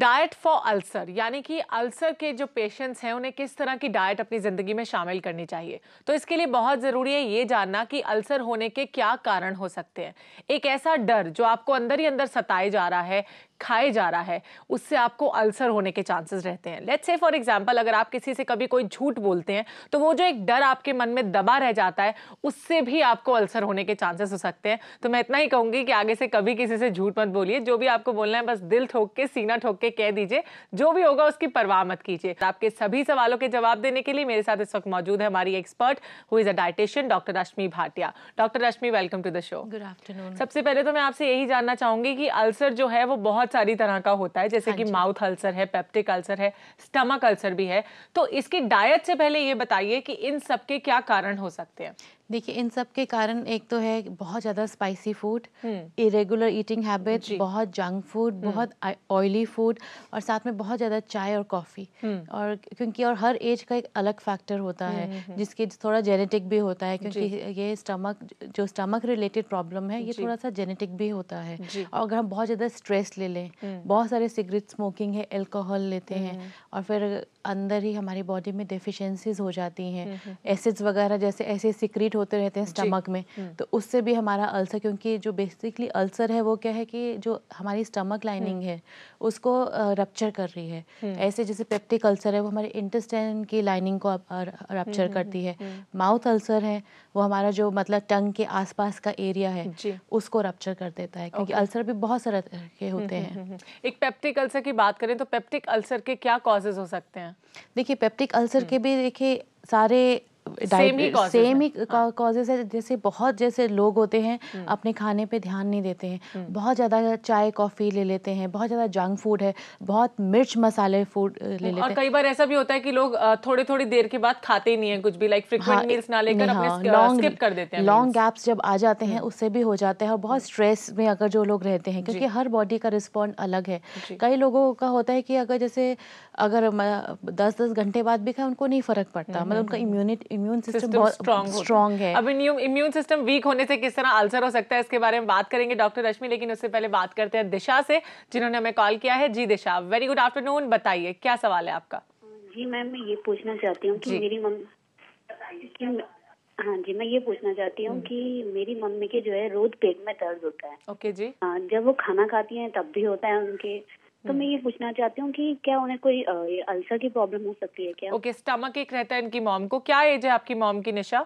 Diet for ulcer, यानी कि ulcer के जो पेशेंट्स हैं उन्हें किस तरह की डाइट अपनी ज़िंदगी में शामिल करनी चाहिए। तो इसके लिए बहुत ज़रूरी है ये जानना कि अल्सर होने के क्या कारण हो सकते हैं। एक ऐसा डर जो आपको अंदर ही अंदर सताए जा रहा है, खाए जा रहा है, उससे आपको अल्सर होने के चांसेस रहते हैं। लेट्स से फॉर एग्जांपल, अगर आप किसी से कभी कोई झूठ बोलते हैं तो वो जो एक डर आपके मन में दबा रह जाता है, उससे भी आपको अल्सर होने के चांसेस हो सकते हैं। तो मैं इतना ही कहूंगी कि आगे से कभी किसी से झूठ मत बोलिए। जो भी आपको बोलना है बस दिल ठोक के, सीना ठोक के कह दीजिए। जो भी होगा उसकी परवाह मत कीजिए। आपके सभी सवालों के जवाब देने के लिए मेरे साथ इस वक्त मौजूद है हमारी expert who is a dietitian, doctor Rashmi Bhatia. Doctor Rashmi, welcome to the show. Good afternoon. सबसे पहले तो मैं आपसे यही जानना चाहूंगी कि अल्सर जो है वो बहुत सारी तरह का होता है, जैसे कि माउथ अल्सर है, पेप्टिक अल्सर है, स्टमक अल्सर भी है। तो इसकी डाइट से पहले ये बताइए कि इन सब के क्या कारण हो सकते हैं। देखिए, इन सब के कारण एक तो है बहुत ज़्यादा spicy food, irregular eating habits, बहुत जंक फूड, बहुत ऑयली फूड, और साथ में बहुत ज़्यादा चाय और कॉफ़ी। और क्योंकि और हर एज का एक अलग फैक्टर होता है, जिसके थोड़ा जेनेटिक भी होता है, क्योंकि ये स्टमक रिलेटेड प्रॉब्लम है, ये थोड़ा सा जेनेटिक भी होता है। और अगर हम बहुत ज़्यादा स्ट्रेस ले लें, बहुत सारे सिगरेट स्मोकिंग है, अल्कोहल लेते हैं, और फिर अंदर ही हमारी बॉडी में डेफिशिएंसीज हो जाती हैं, एसिड्स वगैरह जैसे ऐसे सिक्रीट होते रहते हैं स्टमक में, तो उससे भी हमारा अल्सर, क्योंकि जो बेसिकली अल्सर है वो क्या है कि जो हमारी स्टमक लाइनिंग है उसको रप्चर कर रही है। ऐसे जैसे पेप्टिक अल्सर है वो हमारे इंटेस्टाइन की लाइनिंग को रप्चर करती है। माउथ अल्सर है वो हमारा जो मतलब टंग के आसपास का एरिया है उसको रप्चर कर देता है, क्योंकि अल्सर भी बहुत सारे तरह के होते हैं। एक पेप्टिक अल्सर की बात करें तो पेप्टिक अल्सर के क्या कॉजेज हो सकते हैं? देखिए, पेप्टिक अल्सर के भी देखिए सारे सेम ही कॉजेज है। जैसे बहुत जैसे लोग होते हैं अपने खाने पे ध्यान नहीं देते हैं, बहुत ज़्यादा चाय कॉफ़ी ले लेते हैं, बहुत ज़्यादा जंक फूड है, बहुत मिर्च मसाले फूड ले लेते हैं। और कई बार ऐसा भी होता है कि लोग थोड़ी थोड़ी देर के बाद खाते ही नहीं है कुछ भी, लाइक फ्रीक्वेंट मील्स ना लेकर अपने स्किप कर देते हैं। लॉन्ग गैप्स जब आ जाते हैं उससे भी हो जाता है। और बहुत स्ट्रेस में अगर जो लोग रहते हैं, क्योंकि हर बॉडी का रिस्पॉन्ड अलग है। कई लोगों का होता है कि अगर 10-10 घंटे बाद भी खाए उनको नहीं फर्क पड़ता, मतलब उनका इम्यून सिस्टम बहुत स्ट्रॉन्ग है। अब इम्यून सिस्टम वीक होने से किस तरह अल्सर हो सकता है इसके बारे में बात करेंगे डॉक्टर रश्मि, लेकिन उससे पहले बात करते हैं दिशा से, जिन्होंने हमें कॉल किया है। जी दिशा, वेरी गुड आफ्टरनून, बताइए क्या सवाल है आपका। जी मैम, मैं ये पूछना चाहती हूँ कि मेरी मम्मी, हाँ जी, मैं ये पूछना चाहती हूँ कि मेरी मम्मी के जो है रोज पेट में दर्द होता है। ओके जी। हाँ, जब वो खाना खाती हैं तब भी होता है उनके। तो मैं ये पूछना चाहती हूँ कि क्या उन्हें कोई अल्सर की प्रॉब्लम हो सकती है क्या? ओके, स्टमक एक रहता है इनकी मॉम को। क्या एज है आपकी मॉम की निशा?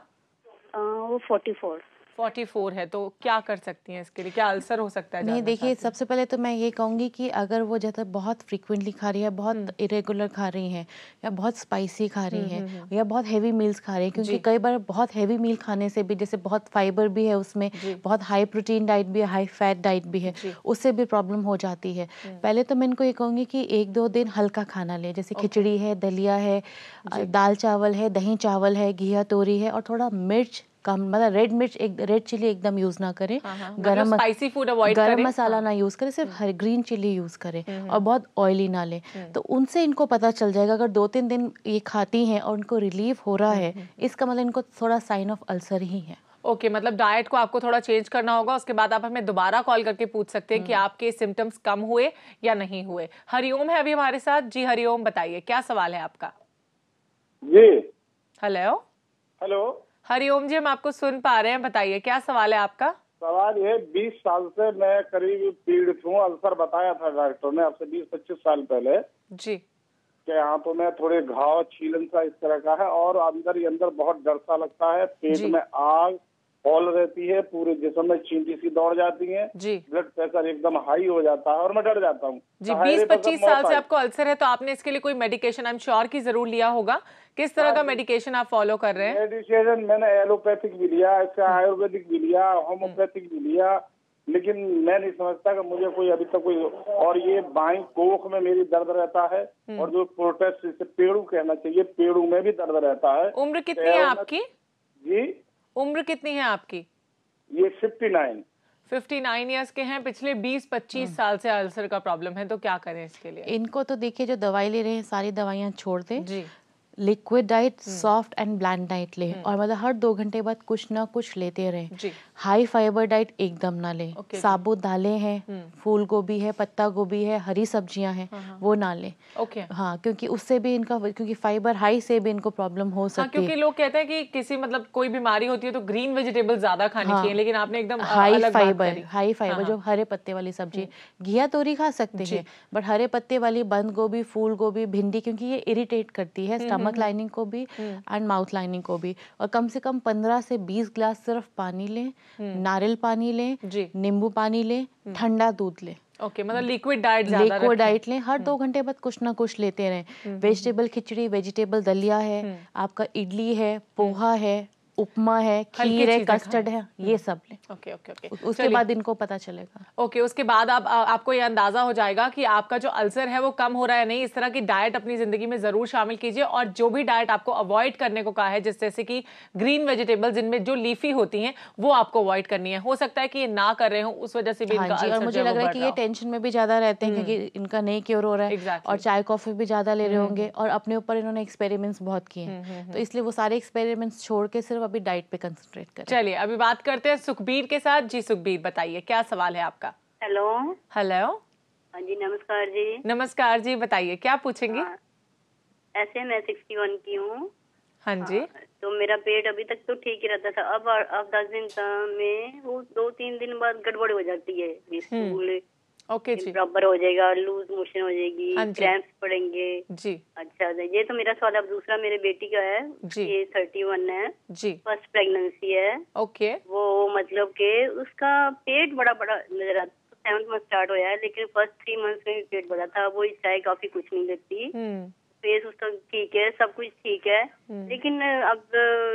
वो 44 है। तो क्या कर सकती हैं इसके लिए, क्या अल्सर हो सकता है? नहीं, देखिए, सबसे पहले तो मैं ये कहूँगी कि अगर वो जैसे बहुत फ्रीक्वेंटली खा रही है, बहुत इरेगुलर खा रही हैं, या बहुत स्पाइसी खा रही हैं, या बहुत हैवी मील्स खा रही हैं, क्योंकि कई बार बहुत हैवी मील खाने से भी, जैसे बहुत फाइबर भी है उसमें, बहुत हाई प्रोटीन डाइट भी है, हाई फैट डाइट भी है, उससे भी प्रॉब्लम हो जाती है। पहले तो मैं इनको ये कहूँगी कि 1-2 दिन हल्का खाना लें, जैसे खिचड़ी है, दलिया है, दाल चावल है, दही चावल है, घिया तोरी है, और थोड़ा मिर्च कम, मतलब रेड चिली एकदम यूज ना करें, स्पाइसी फूड अवॉइड करें, गरम मसाला ना यूज करें, सिर्फ ग्रीन चिली यूज करें, और बहुत ऑयली ना लें। तो उनसे इनको पता चल जाएगा। अगर 2-3 दिन ये खाती हैं और उनको रिलीफ हो रहा है, इसका मतलब इनको थोड़ा साइन ऑफ अल्सर ही है। ओके, मतलब डाइट को आपको थोड़ा चेंज करना होगा। उसके बाद आप हमें दोबारा कॉल करके पूछ सकते हैं कि आपके सिम्टम्स कम हुए या नहीं हुए। हरिओम है अभी हमारे साथ। जी हरिओम, बताइए क्या सवाल है आपका। जी हेलो। हरिओम जी, हम आपको सुन पा रहे हैं, बताइए क्या सवाल है आपका। सवाल ये, 20 साल से मैं करीब पीड़ित हूँ। अल्सर बताया था डॉक्टर ने आपसे 20-25 साल पहले जी, कि यहाँ तो मैं थोड़े घाव, छीलन सा इस तरह का है, और अंदर ही अंदर बहुत डर सा लगता है, पेट में आग हॉल रहती है, पूरे जिस्म में चींटी सी दौड़ जाती है, ब्लड प्रेशर एकदम हाई हो जाता है, और मैं डर जाता हूँ जी। 20-25 साल से आपको अल्सर है, तो आपने इसके लिए कोई मेडिकेशन आई एम श्योर की जरूर लिया होगा। किस तरह का मेडिकेशन आप फॉलो कर रहे हैं? मेडिकेशन मैंने एलोपैथिक भी लिया, इसका आयुर्वेदिक भी लिया, होम्योपैथिक भी लिया, लेकिन मैं नहीं समझता कि मुझे कोई अभी तक कोई। और ये बाईं कोख में मेरी दर्द रहता है, और जो प्रोटेस्ट, इसे पेड़ू कहना चाहिए, पेड़ू में भी दर्द रहता है। उम्र कितनी है आपकी? जी, उम्र कितनी है आपकी? ये 59 ईयर्स के हैं। पिछले 20-25 साल से अल्सर का प्रॉब्लम है, तो क्या करें इसके लिए? इनको तो देखिए, जो दवाई ले रहे हैं सारी दवाइयाँ छोड़ दें जी। Liquid diet, soft and bland diet लें और मतलब हर 2 घंटे बाद कुछ ना कुछ लेते रहें। हाई फाइबर डाइट एकदम ना लें। साबुत दालें हैं, फूल गोभी है, पत्ता गोभी है, हरी सब्जियां हैं, वो ना लें। हाँ, क्योंकि उससे भी इनका, क्योंकि फाइबर हाई से भी इनको प्रॉब्लम हो सकती है। क्योंकि लोग कहते हैं कि किसी मतलब कोई बीमारी होती है तो ग्रीन वेजिटेबल ज्यादा खानी चाहिए, लेकिन आपने एकदम अलग बात करी। हाई फाइबर जो हरे पत्ते वाली सब्जी, घिया तोरी खा सकते हैं, बट हरे पत्ते वाली बंद गोभी, फूल गोभी, भिंडी, क्योंकि ये इरिटेट करती है स्टमक लाइनिंग को भी एंड माउथ लाइनिंग को भी। और कम से कम 15 से 20 ग्लास सिर्फ पानी लें, नारियल पानी लें, नींबू पानी लें, ठंडा दूध लें। मतलब लिक्विड डाइट लें। हर 2 घंटे बाद कुछ ना कुछ लेते रहें। वेजिटेबल खिचड़ी, वेजिटेबल दलिया है, आपका इडली है, पोहा है, उपमा है, खीर है, कस्टर्ड है, ये सब लें। उसके बाद इनको पता चलेगा। उसके बाद आपको ये अंदाजा हो जाएगा कि आपका जो अल्सर है वो कम हो रहा है नहीं। इस तरह की डाइट अपनी जिंदगी में जरूर शामिल कीजिए, और जो भी डाइट आपको अवॉइड करने को कहा है, जैसे कि ग्रीन वेजिटेबल जिनमें जो लीफी होती हैं, वो आपको अवॉइड करनी है। हो सकता है कि ये ना कर रहे हो, उस वजह से भी इनका अल्सर, और मुझे लग रहा है कि ये टेंशन में भी ज्यादा रहते हैं क्योंकि इनका नहीं क्योर हो रहा है, और चाय कॉफी भी ज्यादा ले रहे होंगे, और अपने ऊपर इन्होंने एक्सपेरिमेंट्स बहुत किए हैं, तो इसलिए वो सारे एक्सपेरिमेंट्स छोड़ के सिर्फ अभी डाइट पे कंसंट्रेट करें। चलिए अभी बात करते हैं सुखबीर के साथ। जी सुखबीर, बताइए क्या सवाल है आपका। हेलो। हाँ जी, नमस्कार जी। नमस्कार जी, बताइए क्या पूछेंगी। ऐसे मैं 61 की हूँ। हाँ जी। तो मेरा पेट अभी तक तो ठीक ही रहता था, अब 10 दिन में वो 2-3 दिन बाद गड़बड़ हो जाती है। स्कूल जी, बराबर हो जाएगा, लूज मोशन हो जाएगी, क्रैम्प्स पड़ेंगे जी। अच्छा, ये तो मेरा सवाल। अब दूसरा मेरे बेटी का है जी। ये 31 है जी, फर्स्ट प्रेगनेंसी है। वो मतलब के उसका पेट बड़ा बड़ा नजर आता, 7th मंथ स्टार्ट होया है, लेकिन फर्स्ट 3 मंथ्स में भी पेट बड़ा था। वो चाय काफी कुछ नहीं लेती, फेस उसका ठीक है, सब कुछ ठीक है, लेकिन अब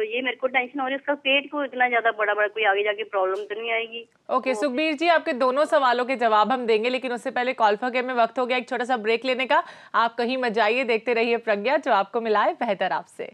ये मेरे को टेंशन हो रही है, उसका पेट को इतना ज्यादा बड़ा बड़ा, कोई आगे जाके प्रॉब्लम तो नहीं आएगी। सुखबीर जी, आपके दोनों सवालों के जवाब हम देंगे, लेकिन उससे पहले कॉल्फा गेम में वक्त हो गया एक छोटा सा ब्रेक लेने का। आप कहीं मत जाइए, देखते रहिए प्रज्ञा, जो आपको मिलाए बेहतर आपसे।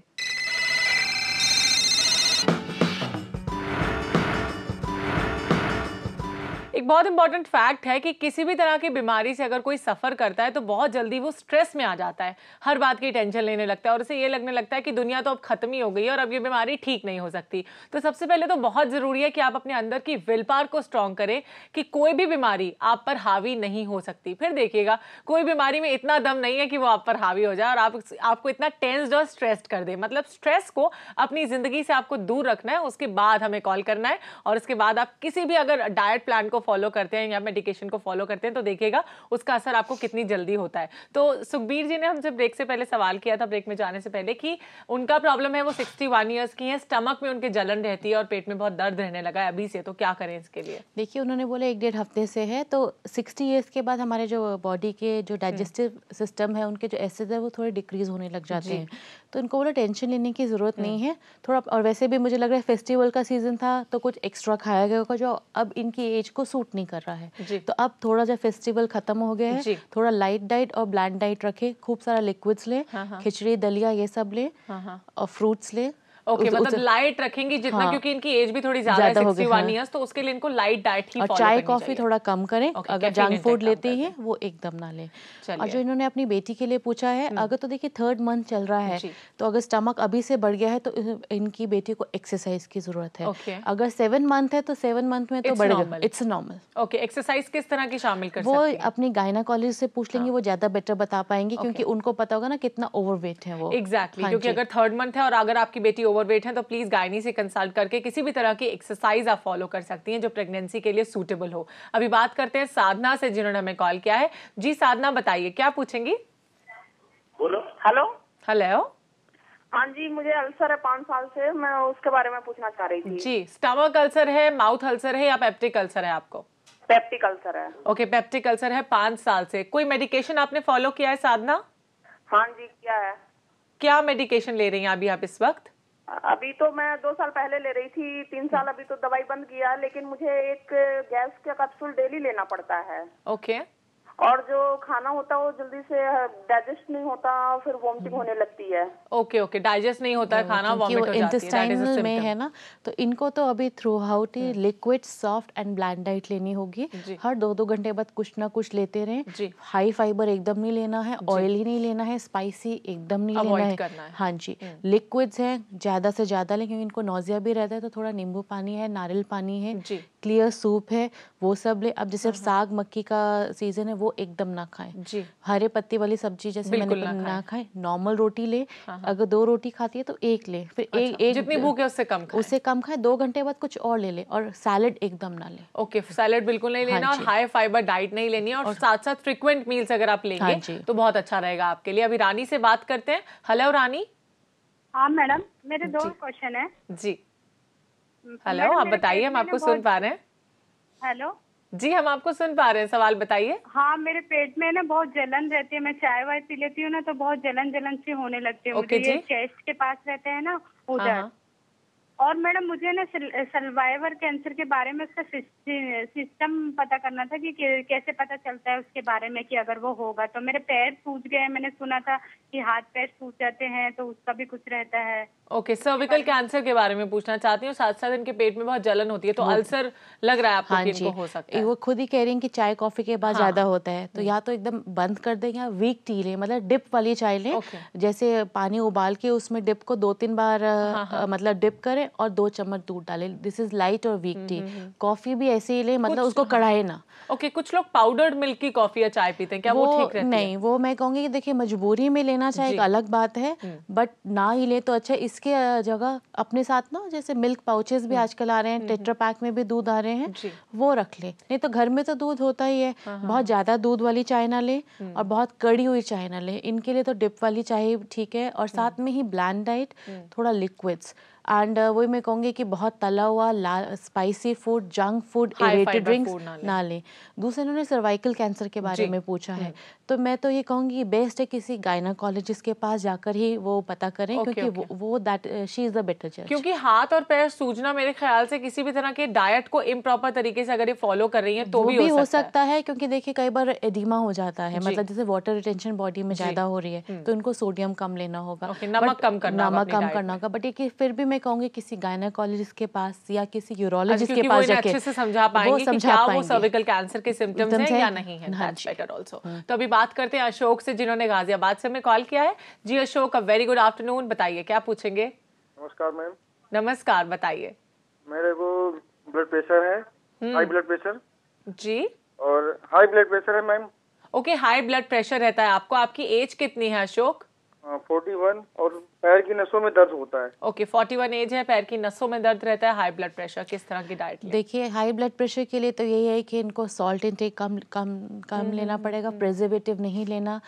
एक बहुत इंपॉर्टेंट फैक्ट है कि किसी भी तरह की बीमारी से अगर कोई सफर करता है तो बहुत जल्दी वो स्ट्रेस में आ जाता है, हर बात की टेंशन लेने लगता है, और उसे ये लगने लगता है कि दुनिया तो अब खत्म ही हो गई है और अब ये बीमारी ठीक नहीं हो सकती। तो सबसे पहले तो बहुत जरूरी है कि आप अपने अंदर की विल पावर को स्ट्रॉन्ग करें कि कोई भी बीमारी आप पर हावी नहीं हो सकती। फिर देखिएगा, कोई बीमारी में इतना दम नहीं है कि वो आप पर हावी हो जाए और आपको इतना टेंस्ड और स्ट्रेस्ड कर दे। मतलब स्ट्रेस को अपनी जिंदगी से आपको दूर रखना है, उसके बाद हमें कॉल करना है, और उसके बाद आप किसी भी अगर डाइट प्लान को फॉलो करते हैं या मेडिकेशन को फॉलो करते हैं तो देखिएगा उसका असर आपको कितनी जल्दी होता है। तो सुखबीर जी ने हमसे ब्रेक से पहले सवाल किया था, ब्रेक में जाने से पहले, कि उनका प्रॉब्लम है, वो 61 ईयर्स की हैं, स्टमक में उनके जलन रहती है और पेट में बहुत दर्द रहने लगा है अभी से, तो क्या करें इसके लिए। देखिए, उन्होंने बोला 1-1.5 हफ्ते से है, तो 60 ईयर्स के बाद हमारे जो बॉडी के जो डाइजेस्टिव सिस्टम है, उनके जो एसिड है वो थोड़े डिक्रीज होने लग जाते हैं, तो इनको बोला टेंशन लेने की जरूरत नहीं है थोड़ा। और वैसे भी मुझे लग रहा है फेस्टिवल का सीजन था तो कुछ एक्स्ट्रा खाया गया होगा जो अब इनकी एज को सूट नहीं कर रहा है। तो अब थोड़ा जब फेस्टिवल खत्म हो गया है, थोड़ा लाइट डाइट और ब्लैंड डाइट रखे, खूब सारा लिक्विड्स ले, खिचड़ी दलिया ये सब ले, और फ्रूट्स ले। मतलब लाइट रखेंगी जितना, क्योंकि इनकी एज भी थोड़ी ज्यादा है, 61 ईयर्स, तो उसके लिए इनको लाइट डाइट ही फॉलो करनी चाहिए। और चाय कॉफी थोड़ा कम करें, अगर जंक फूड लेते हैं वो एकदम ना लें। और जो इन्होंने अपनी बेटी के लिए पूछा है, अगर तो देखिए 3rd मंथ चल रहा है, तो अगर स्टमक अभी से बढ़ गया है तो इनकी बेटी को एक्सरसाइज की जरूरत है। अगर 7 मंथ है तो 7 मंथ में तो बढ़ेगा, इट्स नॉर्मल। एक्सरसाइज किस तरह की शामिल कर वो अपनी गायनाकोलॉजिस्ट से पूछ लेंगे, वो ज्यादा बेटर बता पाएंगे, क्योंकि उनको पता होगा ना कितना ओवरवेट है वो। एग्जैक्टली, क्योंकि अगर 3rd मंथ है और अगर आपकी बेटी ओवरवेट है तो प्लीज गायनी से कंसल्ट करके किसी भी तरह की एक्सरसाइज आप फॉलो कर सकती हैं जो प्रेगनेंसी के लिए सूटेबल हो। अभी बात करते हैं साधना से, जिन्होंने हमें कॉल किया है। जी साधना, बताइए क्या पूछेंगी। बोलो। हेलो। हाँ जी, मुझे अल्सर है 5 साल से, मैं उसके बारे में पूछना चाह रही थी। जी, स्टमक अल्सर है, माउथ अल्सर है या पेप्टिक अल्सर है आपको। पेप्टिक अल्सर है। पेप्टिक अल्सर है 5 साल से। कोई मेडिकेशन आपने फॉलो किया है साधना। हाँ जी, क्या है। क्या मेडिकेशन ले रही हैं अभी आप इस वक्त। अभी तो मैं 2 साल पहले ले रही थी, 3 साल अभी तो दवाई बंद किया, लेकिन मुझे एक गैस का कैप्सूल डेली लेना पड़ता है। और जो खाना होता है वो जल्दी से डाइजेस्ट नहीं होता, फिर वॉमिटिंग होने लगती है। ओके ओके, डाइजेस्ट नहीं होता है खाना, वॉमिट हो जाती है, इंटेस्टाइनल में है ना, तो इनको तो अभी थ्रू आउट ही liquid, soft and bland diet लेनी होगी। हर 2-2 घंटे बाद कुछ ना कुछ लेते रहें। हाई फाइबर एकदम नहीं लेना है, ऑयली नहीं लेना है, स्पाइसी एकदम नहीं लेना है। हाँ जी, लिक्विड्स हैं ज्यादा से ज्यादा लें, क्योंकि इनको नोजिया भी रहता है, तो थोड़ा नींबू पानी है, नारियल पानी है, क्लियर सूप है, वो सब ले। अब जैसे साग मक्की का सीजन है, वो एकदम ना खाएं जी। हरे पत्ती वाली सब्जी जैसे मैंने ना खाएं। नॉर्मल रोटी ले, अगर 2 रोटी खाती है तो 1 ले, फिर एक जितनी भूख है उससे कम खाएं। 2 घंटे बाद कुछ और ले ले, और सैलेड एकदम ना ले। ओके, सैलेड बिल्कुल नहीं लेना, और हाई फाइबर डाइट नहीं लेनी है, और साथ साथ फ्रिक्वेंट मील्स अगर आप लेंगे तो बहुत अच्छा रहेगा आपके लिए। अभी रानी से बात करते हैं। हेलो रानी। हाँ मैडम, मेरे 2 क्वेश्चन है जी। हेलो, आप बताइए, हम आपको सुन पा रहे हैं। हेलो जी, हम आपको सुन पा रहे हैं, सवाल बताइए। हाँ, मेरे पेट में ना बहुत जलन रहती है, मैं चाय वाय पी लेती हूँ ना तो बहुत जलन सी होने लगती है मुझे। ये चेस्ट के पास रहते हैं ना, उधर। और मैडम मुझे ना सर्वाइवर कैंसर के बारे में उसका सिस्टम पता करना था कि कैसे पता चलता है उसके बारे में, कि अगर वो होगा तो। मेरे पैर सूज गए, मैंने सुना था कि हाथ पैर सूज जाते हैं, तो उसका भी कुछ रहता है। ओके, सर्विकल कैंसर के बारे में पूछना चाहती हूँ, साथ साथ इनके पेट में बहुत जलन होती है, तो अल्सर लग रहा है आपको कि इनको हो सकता है। वो खुद ही कह रही हैं कि चाय कॉफी के बाद ज्यादा होता है, तो या तो एकदम बंद कर दें, या वीक टी लें, मतलब डिप वाली चाय लें। जैसे पानी उबाल के उसमें डिप को 2-3 बार मतलब डिप करें, और 2 चम्मच दूध डालें। दिस इज लाइट और वीक टी। कॉफी भी ऐसे ही लें, मतलब उसको कढ़ाए ना। ओके, कुछ लोग पाउडर्ड मिल्क की कॉफी या चाय पीते हैं, क्या वो ठीक रहती है? नहीं, वो मैं कहूंगी कि देखिए मजबूरी में लेना चाहे एक अलग बात है, बट ना ही ले तो अच्छा। इसके जगह अपने साथ ना, जैसे मिल्क पाउचेस भी आजकल आ रहे हैं, टेट्रा पैक में भी दूध आ रहे हैं, वो रख ले। नहीं तो घर में तो दूध होता ही है। बहुत ज्यादा दूध वाली चाय ना ले, और बहुत कड़ी हुई चाय ना ले। इनके लिए तो डिप वाली चाय ठीक है, और साथ में ही ब्लैंड डाइट, थोड़ा लिक्विड्स, एंड वही मैं कहूँगी कि बहुत तला हुआ spicy food, junk food, aerated drinks ना लें। दूसरे उन्होंने सर्वाइकल कैंसर के बारे में पूछा है, तो मैं तो ये कहूँगी बेस्ट है किसी गायनाकोलॉजिस्ट के पास जाकर ही वो पता करें, क्योंकि वो that she is the better जज। क्योंकि हाथ और पैर सूजना मेरे ख्याल से किसी भी तरह के डाइट को इम्प्रॉपर तरीके से अगर ये फॉलो कर रही है तो भी हो सकता है। क्योंकि देखिए कई बार एडिमा हो जाता है, मतलब जैसे वाटर रिटेंशन बॉडी में ज्यादा हो रही है, तो इनको सोडियम कम लेना होगा, नमक कम करना होगा। बट ये फिर भी मैं कहूंगी किसी गायनाकोलॉजिस्ट के पास या किसी यूरोलॉजिस्ट के पास जाके अच्छे से समझा पाएंगे कि क्या वो सर्विकल कैंसर के सिम्टम्स हैं या नहीं है। That's better also. तो अभी बात करते हैं अशोक से, जिन्होंने गाजियाबाद से हमें कॉल किया है। Ji Ashok, a very good afternoon, बताइए क्या पूछेंगे। नमस्कार मैम। नमस्कार, बताइए। मेरे को ब्लड प्रेशर है, हाई ब्लड प्रेशर जी, और हाई ब्लड प्रेशर है ma'am. Okay, high blood pressure रहता है आपको। आपकी एज कितनी है अशोक? 41, और पैर की नसों में दर्द होता है। ओके, 41 एज है, पैर की नसों में दर्द रहता है, हाई ब्लड प्रेशर। किस तरह की डाइट लें? देखिए हाई ब्लड प्रेशर के लिए तो यही है कि इनको सॉल्ट इंटेक कम लेना पड़ेगा, प्रिजर्वेटिव नहीं लेना,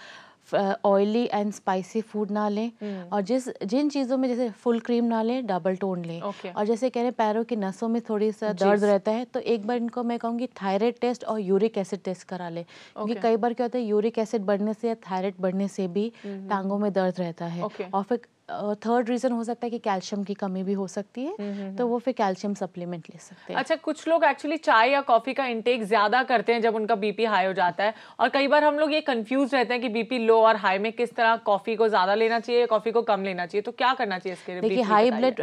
ऑयली एंड स्पाइसी फूड ना लें, और जिन चीज़ों में जैसे फुल क्रीम ना लें, डबल टोन लें। और जैसे कह रहे हैं पैरों की नसों में थोड़ी सा दर्द रहता है, तो एक बार इनको मैं कहूँगी थायराइड टेस्ट और यूरिक एसिड टेस्ट करा ले, क्योंकि कई बार क्या होता है यूरिक एसिड बढ़ने से या थायराइड बढ़ने से भी टांगों में दर्द रहता है। और फिर थर्ड रीजन हो सकता है कि कैल्शियम की कमी भी हो सकती है, तो वो फिर कैल्शियम सप्लीमेंट ले सकते हैं। अच्छा, कुछ लोग एक्चुअली चाय या कॉफी का इंटेक ज्यादा करते हैं जब उनका बीपी हाई हो जाता है, और कई बार हम लोग ये कंफ्यूज रहते हैं कि बीपी लो और हाई में किस तरह कॉफी को ज्यादा लेना चाहिए, कॉफी को कम लेना चाहिए, तो क्या करना चाहिए इसके लिए? देखिए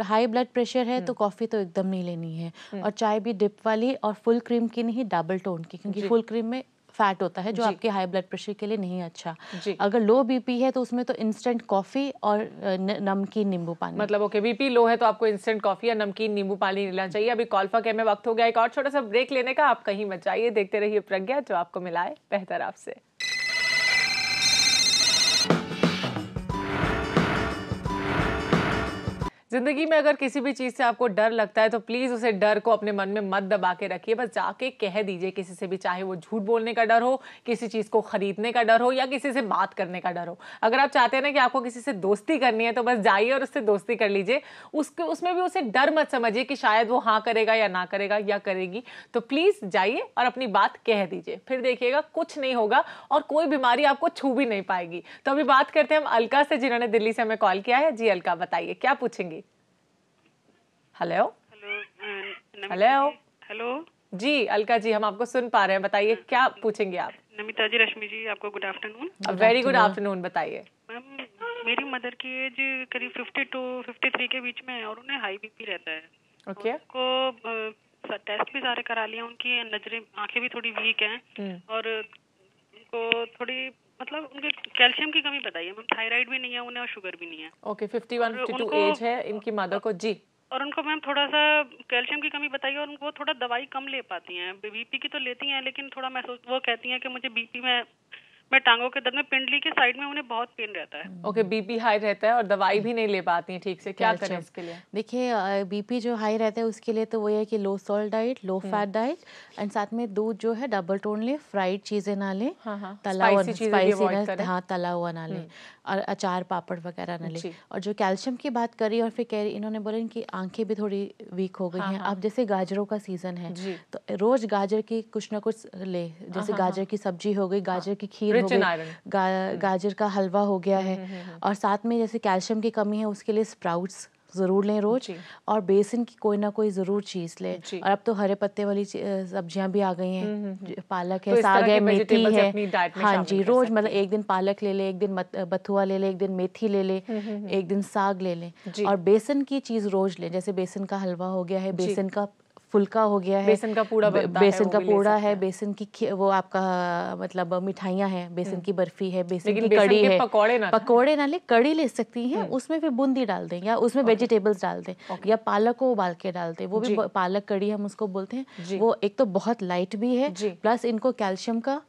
हाई ब्लड प्रेशर है तो कॉफी तो एकदम नहीं लेनी है, और चाय भी डिप वाली और फुल क्रीम की नहीं, डबल टोन की, क्योंकि फुल क्रीम में फैट होता है जो आपके हाई ब्लड प्रेशर के लिए नहीं अच्छा। अगर लो बीपी है तो उसमें तो इंस्टेंट कॉफी और नमकीन नींबू पानी। मतलब ओके, बीपी लो है तो आपको इंस्टेंट कॉफी या नमकीन नींबू पानी लेना चाहिए। अभी कॉल फॉर में वक्त हो गया एक और छोटा सा ब्रेक लेने का, आप कहीं मत जाइए, देखते रहिए प्रज्ञा, जो आपको मिलाए बेहतर आपसे। जिंदगी में अगर किसी भी चीज से आपको डर लगता है तो प्लीज उसे डर को अपने मन में मत दबा के रखिए, बस जाके कह दीजिए किसी से भी, चाहे वो झूठ बोलने का डर हो, किसी चीज को खरीदने का डर हो, या किसी से बात करने का डर हो। अगर आप चाहते हैं ना कि आपको किसी से दोस्ती करनी है तो बस जाइए और उससे दोस्ती कर लीजिए। उसमें भी उसे डर मत समझिए कि शायद वो हाँ करेगा या ना करेगा या करेगी, तो प्लीज जाइए और अपनी बात कह दीजिए, फिर देखिएगा कुछ नहीं होगा और कोई बीमारी आपको छू भी नहीं पाएगी। तो अभी बात करते हैं हम अलका से, जिन्होंने दिल्ली से हमें कॉल किया है। जी अलका, बताइए क्या पूछेंगी। हेलो हेलो हेलो जी अलका जी, हम आपको सुन पा रहे हैं, बताइए क्या पूछेंगे आप। नमिता जी, रश्मि जी, आपको good afternoon. Very good afternoon. बताइए मैम, मेरी मदर की एज करीब 50 to 53 के बीच में है और उन्हें हाई बीपी रहता है। ओके। उनको टेस्ट भी सारे करा लिए, उनकी नजरें, आंखें भी थोड़ी वीक हैं और उनको थोड़ी मतलब उनके कैल्शियम की कमी बताइए मैम। थायराइड भी नहीं है उन्हें और शुगर भी नहीं है। ओके, 51-52 एज है इनकी मदर को जी। और उनको मैम थोड़ा सा कैल्शियम की कमी बताइए और उनको थोड़ा दवाई कम ले पाती हैं। बीपी की तो लेती हैं लेकिन थोड़ा वो कहती हैं कि मुझे बीपी में मैं टांगों के दर्द में पिंडली के साइड में उन्हें बहुत पेन रहता है। ओके, बीपी हाई रहता है और दवाई भी नहीं ले पाती हैं ठीक से, क्या करें इसके लिए? देखिए बीपी जो हाई रहता है उसके लिए तो वो है कि लो salt diet, low fat diet, and साथ में दूध जो है डबल टोन ले, फ्राइड चीजें ना ले, तला हुआ स्पाइसी, हाँ तला हुआ ना ले, और अचार पापड़ वगैरह ना ले। और जो कैल्शियम की बात करी और फिर कह रही इन्होंने बोला इनकी आंखें भी थोड़ी वीक हो गई हैं। अब जैसे गाजरों का सीजन है तो रोज गाजर की कुछ ना कुछ ले, जैसे गाजर की सब्जी हो गई, गाजर की खीर हो गई, गाजर का हलवा हो गया है। और साथ में जैसे कैल्शियम की कमी है उसके लिए स्प्राउट्स जरूर लें रोज, और बेसन की कोई ना कोई जरूर चीज लें। और अब तो हरे पत्ते वाली सब्जियां भी आ गई हैं, पालक है, साग है, मेथी है। हाँ जी, रोज मतलब एक दिन पालक ले ले, एक दिन बथुआ ले ले, एक दिन मेथी ले ले, एक दिन साग ले लें। और बेसन की चीज रोज लें, जैसे बेसन का हलवा हो गया है, बेसन का फुल्का हो गया है, बेसन का पूड़ा है, बेसन की वो आपका मतलब मिठाइयाँ हैं, बेसन की बर्फी है, बेसन की कड़ी है, पकौड़े ना ले, कड़ी ले सकती हैं, उसमें फिर बूंदी डाल दें या उसमें वेजिटेबल्स डाल दें, या पालक को उबाल के डाल दें, वो भी पालक कड़ी हम उसको बोलते हैं। वो एक तो बहुत लाइट भी है, प्लस इनको कैल्शियम का,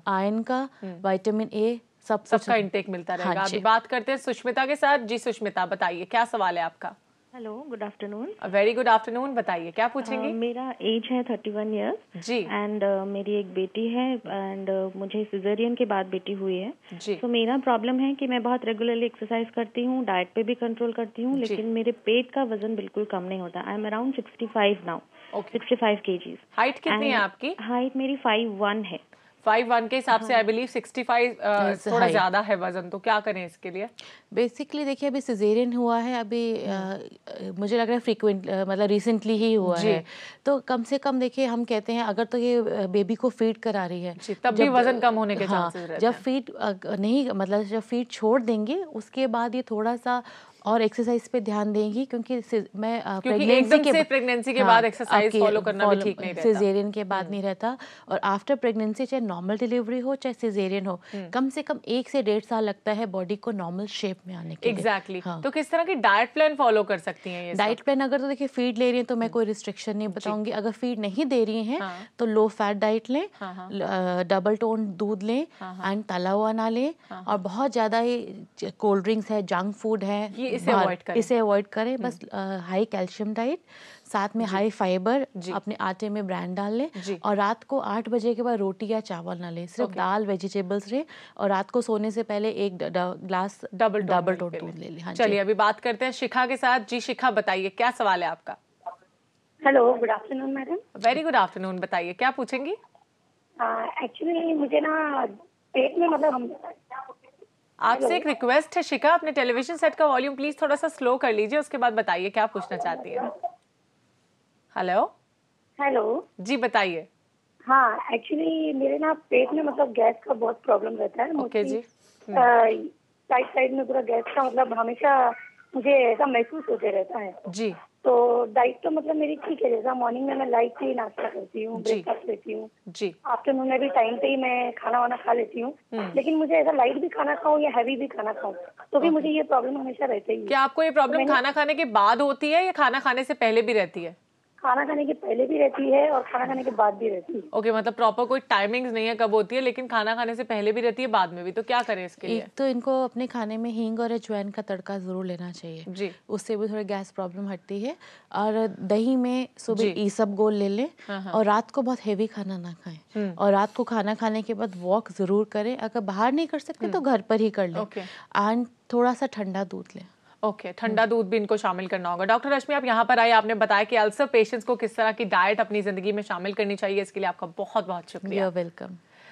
आयरन का, विटामिन ए सबका इंटेक मिलता रहेगा। अभी बात करते हैं सुष्मिता के साथ। जी सुष्मिता, बताइए क्या सवाल है आपका? Hello, good afternoon. Very good afternoon. बताइए क्या पूछेंगे? मेरा एज है 31 ईयर्स जी, एंड मेरी एक बेटी है एंड मुझे सिजेरियन के बाद बेटी हुई है जी। तो मेरा प्रॉब्लम है कि मैं बहुत रेगुलरली एक्सरसाइज करती हूँ, डाइट पे भी कंट्रोल करती हूँ, लेकिन मेरे पेट का वजन बिल्कुल कम नहीं होता। I am around 65 now, 65 kgs। Height कितनी है आपकी? हाइट मेरी 5'1" है। 5'1" के हिसाब से आई बिलीव 65 थोड़ा ज्यादा है वजन, तो क्या करें इसके लिए? बेसिकली देखिए अभी सिजेरियन हुआ है, अभी मुझे लग रहा है फ्रीक्वेंट मतलब रिसेंटली ही हुआ है, तो कम से कम देखिए हम कहते हैं अगर तो ये बेबी को फीड करा रही है तब भी वजन कम होने के चांसेस रहते हैं। जब फीड नहीं मतलब जब फीड छोड़ देंगे उसके बाद ये थोड़ा सा और एक्सरसाइज पे ध्यान देंगी, क्योंकि मैं प्रेगनेंसी के बाद एक्सरसाइज फॉलो करना भी ठीक नहीं रहता, सिजेरियन के बाद नहीं रहता। और आफ्टर प्रेगनेंसी चाहे नॉर्मल डिलीवरी हो चाहे सिजेरियन हो, कम से कम 1 से 1.5 साल लगता है बॉडी को नॉर्मल शेप में आने के लिए। एग्जैक्टली। तो किस तरह की डाइट प्लान फॉलो कर सकती हैं ये? डाइट प्लान अगर तो देखिए फीड ले रही हैं तो मैं कोई रिस्ट्रिक्शन नहीं बताऊंगी। अगर फीड नहीं दे रही हैं तो लो फैट डाइट लें, डबल टोन दूध लें, एंड तला हुआ ना लें, और बहुत ज्यादा ये कोल्ड ड्रिंक्स है, जंक फूड है, इसे अवॉइड करें। बस हाई कैल्शियम डाइट, साथ में हाई फाइबर, अपने आटे में ब्रांड डाल लें, और रात को 8 बजे के बाद रोटी या चावल ना लें, सिर्फ दाल वेजिटेबल्स लें, और रात को सोने से पहले एक ग्लास डबल टोन दूध ले लें। चलिए अभी बात करते हैं शिखा के साथ। जी शिखा, बताइए क्या सवाल है आपका? Hello, good afternoon madam. Very good afternoon. बताइए क्या पूछेंगी? एक्चुअली मुझे ना पेट में मतलब आपसे एक रिक्वेस्ट है शिखा, अपने टेलीविजन सेट का वॉल्यूम प्लीज थोड़ा सा स्लो कर लीजिए, उसके बाद बताइए क्या पूछना चाहती है। हेलो हेलो जी, बताइए। हाँ, एक्चुअली मेरे ना पेट में मतलब गैस का बहुत प्रॉब्लम रहता है। ओके जी। साइड में पूरा गैस का मतलब हमेशा मुझे ऐसा महसूस होते रहता है जी। तो डाइट तो मतलब मेरी ठीक है, जैसा मॉर्निंग में मैं लाइट ही नाश्ता करती हूँ, ब्रेकफास्ट लेती हूँ जी, आफ्टरनून में भी टाइम पे ही मैं खाना वाना खा लेती हूँ, लेकिन मुझे ऐसा लाइट भी खाना खाऊं या हैवी भी खाना खाऊं तो भी मुझे ये प्रॉब्लम हमेशा रहती है। क्या आपको ये प्रॉब्लम खाना खाने के बाद होती है या खाना खाने से पहले भी रहती है? खाना खाने के पहले भी रहती है और खाना खाने के बाद भी रहती है। ओके, मतलब प्रॉपर कोई टाइमिंग्स नहीं है कब होती है, लेकिन खाना खाने से पहले भी रहती है बाद में भी, तो क्या करें इसके लिए? एक तो इनको अपने खाने में हींग और अजवाइन का तड़का जरूर लेना चाहिए जी, उससे भी थोड़ी गैस प्रॉब्लम हटती है। और दही में सुबह ईसबगोल ले लें, और रात को बहुत हेवी खाना ना खाएं, और रात को खाना खाने के बाद वॉक जरूर करें। अगर बाहर नहीं कर सकते तो घर पर ही कर लें, एंड थोड़ा सा ठंडा दूध लें। ओके, ठंडा दूध भी इनको शामिल करना होगा। डॉक्टर रश्मि, आप यहाँ पर आए, आपने बताया कि अल्सर पेशेंट्स को किस तरह की डाइट अपनी जिंदगी में शामिल करनी चाहिए, इसके लिए आपका बहुत बहुत शुक्रिया। वेलकम।